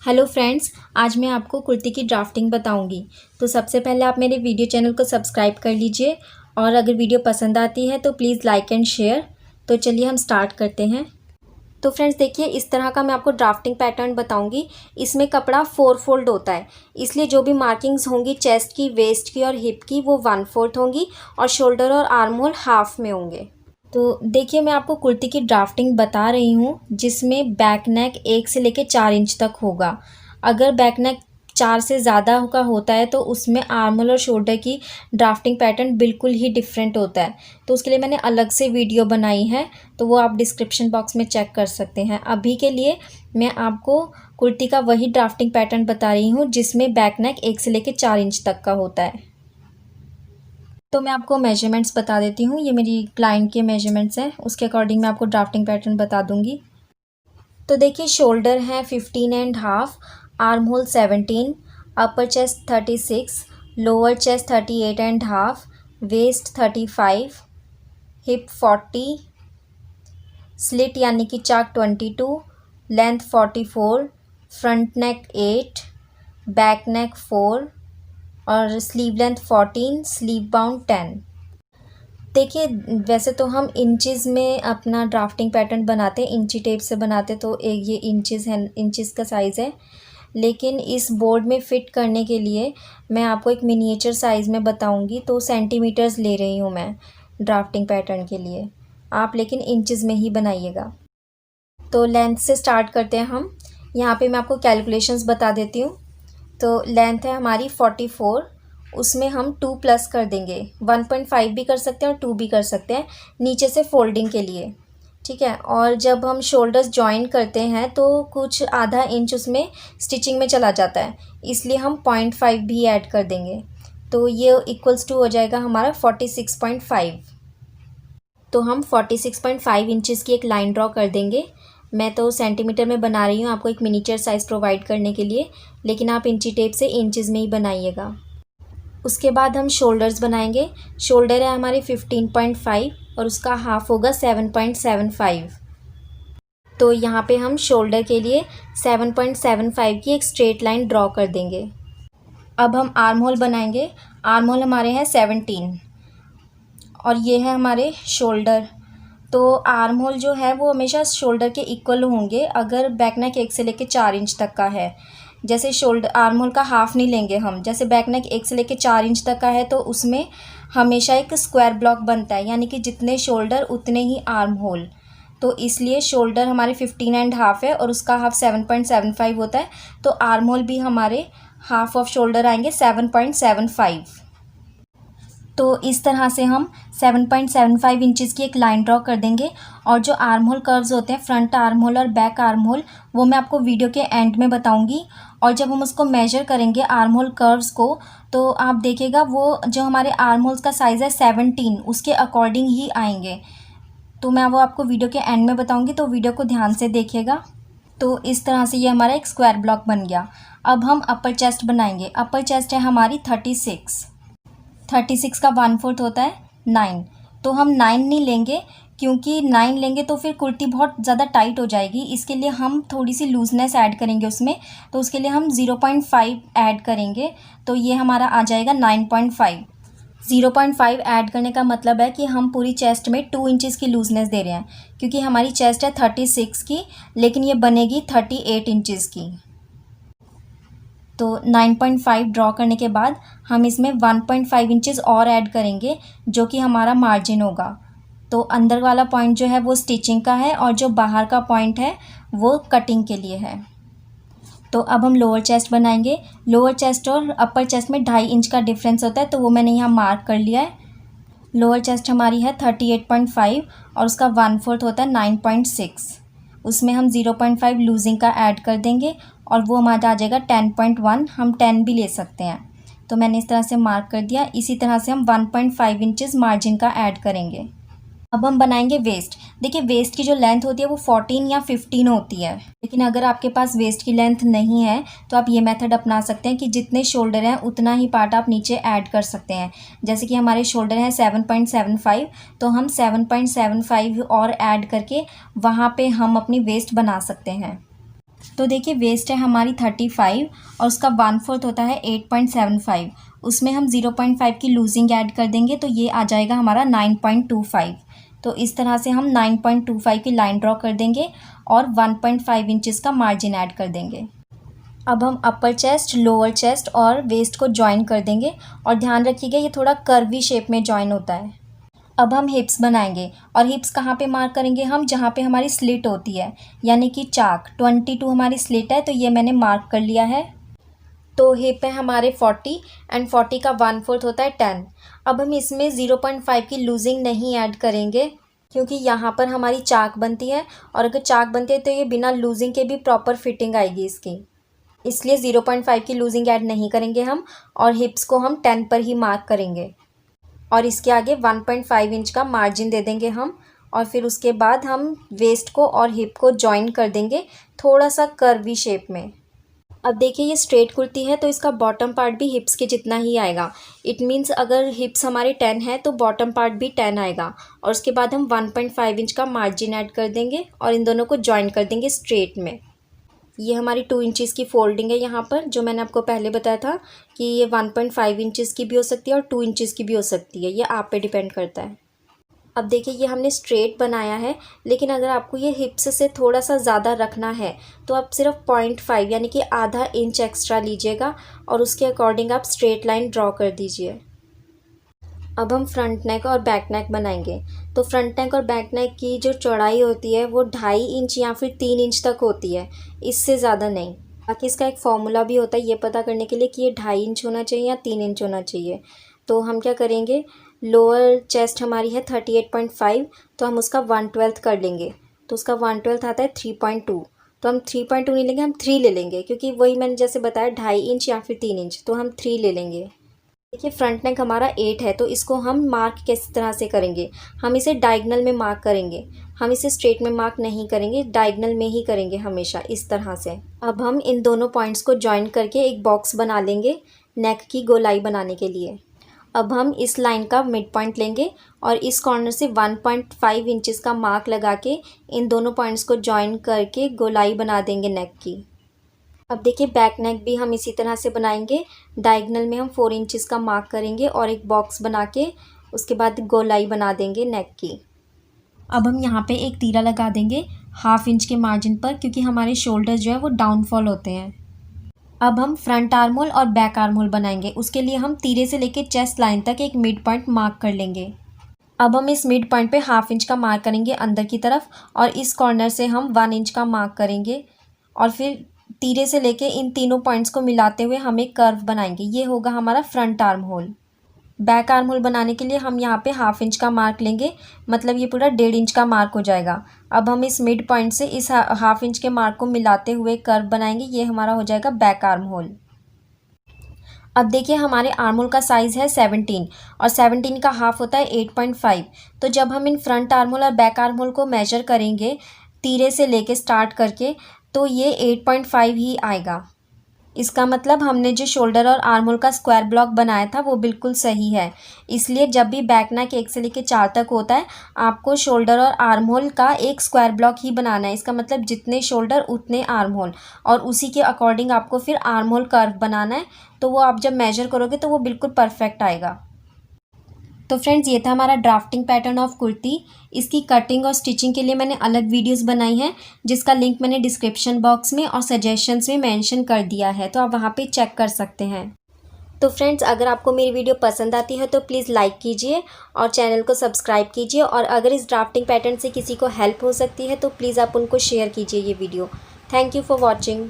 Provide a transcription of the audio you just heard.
Hello friends, आज मैं आपको कुर्ती की ड्राफ्टिंग बताऊंगी। तो सबसे पहले आप मेरे वीडियो चैनल को सब्सक्राइब कर लीजिए और अगर वीडियो पसंद आती है तो प्लीज़ लाइक एंड शेयर। तो चलिए हम स्टार्ट करते हैं। तो फ्रेंड्स देखिए, इस तरह का मैं आपको ड्राफ्टिंग पैटर्न बताऊंगी। इसमें कपड़ा 4 फोल्ड होता है, इसलिए जो भी मार्किंग्स होंगी चेस्ट की, वेस्ट की और हिप की वो 1/4 होंगी और शोल्डर और आर्म होल हाफ में होंगे। तो देखिए, मैं आपको कुर्ती की ड्राफ्टिंग बता रही हूँ जिसमें बैक नेक 1 से लेकर 4 इंच तक होगा। अगर बैक नेक 4 से ज़्यादा का होता है तो उसमें आर्म होल और शोल्डर की ड्राफ्टिंग पैटर्न बिल्कुल ही डिफरेंट होता है। तो उसके लिए मैंने अलग से वीडियो बनाई है, तो वो आप डिस्क्रिप्शन बॉक्स में चेक कर सकते हैं। अभी के लिए मैं आपको कुर्ती का वही ड्राफ्टिंग पैटर्न बता रही हूँ जिसमें बैक नेक 1 से लेकर 4 इंच तक का होता है। तो मैं आपको मेजरमेंट्स बता देती हूँ। ये मेरी क्लाइंट के मेजरमेंट्स हैं, उसके अकॉर्डिंग मैं आपको ड्राफ्टिंग पैटर्न बता दूँगी। तो देखिए, शोल्डर है 15.5, arm hole 17, upper chest 36, lower chest 38.5, waist 35, hip 40, slit यानी कि चाक 22, length 44, front neck 8, back neck 4 और स्लीव लेंथ 14, स्लीव बाउंड 10। देखिए, वैसे तो हम इंचज़ में अपना ड्राफ्टिंग पैटर्न बनाते हैं, इंची टेप से बनाते, तो एक ये इंचज़ है, इंचज़ का साइज़ है। लेकिन इस बोर्ड में फ़िट करने के लिए मैं आपको एक मिनिएचर साइज़ में बताऊंगी, तो सेंटीमीटर्स ले रही हूँ मैं ड्राफ्टिंग पैटर्न के लिए। आप लेकिन इंचज़ में ही बनाइएगा। तो लेंथ से स्टार्ट करते हैं हम। यहाँ पे मैं आपको कैलकुलेशंस बता देती हूँ। तो लेंथ है हमारी 44, उसमें हम 2 प्लस कर देंगे। 1.5 भी कर सकते हैं और 2 भी कर सकते हैं नीचे से फोल्डिंग के लिए, ठीक है। और जब हम शोल्डर्स जॉइन करते हैं तो कुछ आधा इंच उसमें स्टिचिंग में चला जाता है, इसलिए हम 0.5 भी ऐड कर देंगे। तो ये इक्वल्स टू हो जाएगा हमारा 46.5। तो हम 46.5 इंचज़ की एक लाइन ड्रॉ कर देंगे। मैं तो सेंटीमीटर में बना रही हूँ आपको एक मिनीचर साइज़ प्रोवाइड करने के लिए, लेकिन आप इंची टेप से इंचज़ में ही बनाइएगा। उसके बाद हम शोल्डर्स बनाएंगे। शोल्डर है हमारे 15.5 और उसका हाफ होगा 7.75। तो यहाँ पे हम शोल्डर के लिए 7.75 की एक स्ट्रेट लाइन ड्रॉ कर देंगे। अब हम आर्म होल बनाएंगे। आर्म होल हमारे हैं 17 और ये है हमारे शोल्डर। तो आर्म होल जो है वो हमेशा शोल्डर के इक्वल होंगे अगर बैक नेक 1 से लेकर 4 इंच तक का है। जैसे शोल्डर आर्म होल का हाफ नहीं लेंगे हम, जैसे बैक नेक 1 से लेकर 4 इंच तक का है तो उसमें हमेशा एक स्क्वायर ब्लॉक बनता है, यानी कि जितने शोल्डर उतने ही आर्म होल। तो इसलिए शोल्डर हमारे 15.5 है और उसका हाफ 7.75 होता है, तो आर्म होल भी हमारे हाफ ऑफ शोल्डर आएंगे 7.75। तो इस तरह से हम 7.75 इंचज़ की एक लाइन ड्रॉ कर देंगे। और जो आर्म होल कर्व्स होते हैं, फ्रंट आर्म होल और बैक आर्म होल, वो मैं आपको वीडियो के एंड में बताऊंगी। और जब हम उसको मेजर करेंगे आर्म होल कर्व्स को, तो आप देखिएगा वो जो हमारे आर्म होल्स का साइज़ है 17, उसके अकॉर्डिंग ही आएंगे। तो मैं वो आपको वीडियो के एंड में बताऊँगी, तो वीडियो को ध्यान से देखिएगा। तो इस तरह से ये हमारा एक स्क्वायर ब्लॉक बन गया। अब हम अपर चेस्ट बनाएंगे। अपर चेस्ट है हमारी 36 का 1/4 होता है 9। तो हम 9 नहीं लेंगे, क्योंकि 9 लेंगे तो फिर कुर्ती बहुत ज़्यादा टाइट हो जाएगी। इसके लिए हम थोड़ी सी लूजनेस ऐड करेंगे उसमें, तो उसके लिए हम 0.5 ऐड करेंगे। तो ये हमारा आ जाएगा 9.5। 0.5 ऐड करने का मतलब है कि हम पूरी चेस्ट में 2 इंचज़ की लूजनेस दे रहे हैं, क्योंकि हमारी चेस्ट है 36 की, लेकिन ये बनेगी 38 इंचज़ की। तो 9.5 ड्रॉ करने के बाद हम इसमें 1.5 इंचज़ और ऐड करेंगे, जो कि हमारा मार्जिन होगा। तो अंदर वाला पॉइंट जो है वो स्टिचिंग का है और जो बाहर का पॉइंट है वो कटिंग के लिए है। तो अब हम लोअर चेस्ट बनाएंगे। लोअर चेस्ट और अपर चेस्ट में 2.5 इंच का डिफरेंस होता है, तो वो मैंने यहाँ मार्क कर लिया है। लोअर चेस्ट हमारी है 38.5 और उसका 1/4 होता है 9.6। उसमें हम 0.5 लूजिंग का ऐड कर देंगे और वो हमारा आ जाएगा 10.1। हम 10 भी ले सकते हैं। तो मैंने इस तरह से मार्क कर दिया। इसी तरह से हम 1.5 इंचज़ मार्जिन का ऐड करेंगे। अब हम बनाएंगे वेस्ट। देखिए, वेस्ट की जो लेंथ होती है वो 14 या 15 होती है, लेकिन अगर आपके पास वेस्ट की लेंथ नहीं है तो आप ये मेथड अपना सकते हैं कि जितने शोल्डर हैं उतना ही पार्ट आप नीचे ऐड कर सकते हैं। जैसे कि हमारे शोल्डर हैं 7.75, तो हम 7.75 और ऐड करके वहाँ पे हम अपनी वेस्ट बना सकते हैं। तो देखिए वेस्ट है हमारी 35 और उसका 1/4 होता है 8.75। उसमें हम 0.5 की लूजिंग ऐड कर देंगे तो ये आ जाएगा हमारा 9.25। तो इस तरह से हम 9.25 की लाइन ड्रॉ कर देंगे और 1.5 इंचज़ का मार्जिन ऐड कर देंगे। अब हम अपर चेस्ट, लोअर चेस्ट और वेस्ट को जॉइन कर देंगे और ध्यान रखिएगा ये थोड़ा कर्वी शेप में जॉइन होता है। अब हम हिप्स बनाएंगे और हिप्स कहाँ पे मार्क करेंगे हम, जहाँ पे हमारी स्लिट होती है, यानी कि चाक। 22 हमारी स्लिट है तो ये मैंने मार्क कर लिया है। तो हिप है हमारे 40 एंड 40 का 1/4 होता है 10। अब हम इसमें 0.5 की लूजिंग नहीं ऐड करेंगे क्योंकि यहाँ पर हमारी चाक बनती है और अगर चाक बनती है तो ये बिना लूजिंग के भी प्रॉपर फिटिंग आएगी इसकी, इसलिए 0.5 की लूजिंग ऐड नहीं करेंगे हम और हिप्स को हम 10 पर ही मार्क करेंगे और इसके आगे 1.5 इंच का मार्जिन दे देंगे हम। और फिर उसके बाद हम वेस्ट को और हिप को जॉइन कर देंगे थोड़ा सा कर्वी शेप में। अब देखिए ये स्ट्रेट कुर्ती है तो इसका बॉटम पार्ट भी हिप्स के जितना ही आएगा। इट मीन्स अगर हिप्स हमारे 10 है तो बॉटम पार्ट भी 10 आएगा और उसके बाद हम 1.5 इंच का मार्जिन ऐड कर देंगे और इन दोनों को जॉइन कर देंगे स्ट्रेट में। ये हमारी 2 इंचज़ की फोल्डिंग है यहाँ पर, जो मैंने आपको पहले बताया था कि ये 1.5 इंचज़ की भी हो सकती है और 2 इंचज़ की भी हो सकती है, ये आप पे डिपेंड करता है। अब देखिए ये हमने स्ट्रेट बनाया है, लेकिन अगर आपको ये हिप्स से थोड़ा सा ज़्यादा रखना है तो आप सिर्फ 0.5 यानी कि आधा इंच एक्स्ट्रा लीजिएगा और उसके अकॉर्डिंग आप स्ट्रेट लाइन ड्रॉ कर दीजिए। अब हम फ्रंट नेक और बैक नेक बनाएंगे। तो फ्रंट नेक और बैक नेक की जो चौड़ाई होती है वो 2.5 इंच या फिर 3 इंच तक होती है, इससे ज़्यादा नहीं। बाकी इसका एक फॉर्मूला भी होता है ये पता करने के लिए कि ये 2.5 इंच होना चाहिए या 3 इंच होना चाहिए। तो हम क्या करेंगे, लोअर चेस्ट हमारी है 38.5 तो हम उसका 1/12 कर लेंगे, तो उसका 1/12 आता है 3.2। तो हम 3.2 नहीं लेंगे, हम 3 ले लेंगे क्योंकि वही मैंने जैसे बताया 2.5 इंच या फिर 3 इंच, तो हम 3 ले लेंगे। देखिए फ्रंट नेक हमारा 8 है तो इसको हम मार्क किस तरह से करेंगे, हम इसे डायगनल में मार्क करेंगे। हम इसे स्ट्रेट में मार्क नहीं करेंगे, डायगनल में ही करेंगे हमेशा इस तरह से। अब हम इन दोनों पॉइंट्स को जॉइन करके एक बॉक्स बना लेंगे नेक की गोलाई बनाने के लिए। अब हम इस लाइन का मिड पॉइंट लेंगे और इस कॉर्नर से 1.5 इंचज़ का मार्क लगा के इन दोनों पॉइंट्स को जॉइन करके गोलाई बना देंगे नेक की। अब देखिए बैक नेक भी हम इसी तरह से बनाएंगे। डायगनल में हम 4 इंचज़ का मार्क करेंगे और एक बॉक्स बना के उसके बाद गोलाई बना देंगे नेक की। अब हम यहाँ पे एक तीरा लगा देंगे 1/2 इंच के मार्जिन पर, क्योंकि हमारे शोल्डर जो है वो डाउनफॉल होते हैं। अब हम फ्रंट आर्म होल और बैक आर्म होल बनाएंगे। उसके लिए हम तीरे से लेके चेस्ट लाइन तक एक मिड पॉइंट मार्क कर लेंगे। अब हम इस मिड पॉइंट पे 1/2 इंच का मार्क करेंगे अंदर की तरफ और इस कॉर्नर से हम 1 इंच का मार्क करेंगे और फिर तीरे से लेके इन तीनों पॉइंट्स को मिलाते हुए हम एक कर्व बनाएंगे। ये होगा हमारा front arm hole. Back arm hole बनाने के लिए हम यहाँ पे 1/2 इंच का मार्क लेंगे, मतलब ये पूरा 1.5 इंच का मार्क हो जाएगा। अब हम इस मिड पॉइंट से इस 1/2 इंच के मार्क को मिलाते हुए कर्व बनाएंगे, ये हमारा हो जाएगा बैक आर्म होल। अब देखिए हमारे आर्म होल का साइज़ है 17 और 17 का हाफ होता है 8.5। तो जब हम इन फ्रंट आर्म होल और बैक आर्म होल को मेजर करेंगे तीरे से लेके स्टार्ट करके, तो ये 8.5 ही आएगा। इसका मतलब हमने जो शोल्डर और आर्म होल का स्क्वायर ब्लॉक बनाया था वो बिल्कुल सही है। इसलिए जब भी बैक नेक 1 से लेकर 4 तक होता है आपको शोल्डर और आर्म होल का एक स्क्वायर ब्लॉक ही बनाना है। इसका मतलब जितने शोल्डर उतने आर्म होल और उसी के अकॉर्डिंग आपको फिर आर्म होल कर्व बनाना है। तो वो आप जब मेजर करोगे तो वो बिल्कुल परफेक्ट आएगा। तो फ्रेंड्स ये था हमारा ड्राफ्टिंग पैटर्न ऑफ कुर्ती। इसकी कटिंग और स्टिचिंग के लिए मैंने अलग वीडियोस बनाई हैं, जिसका लिंक मैंने डिस्क्रिप्शन बॉक्स में और सजेशंस में मेंशन कर दिया है, तो आप वहाँ पे चेक कर सकते हैं। तो फ्रेंड्स अगर आपको मेरी वीडियो पसंद आती है तो प्लीज़ लाइक कीजिए और चैनल को सब्सक्राइब कीजिए, और अगर इस ड्राफ्टिंग पैटर्न से किसी को हेल्प हो सकती है तो प्लीज़ आप उनको शेयर कीजिए ये video. Thank you for watching.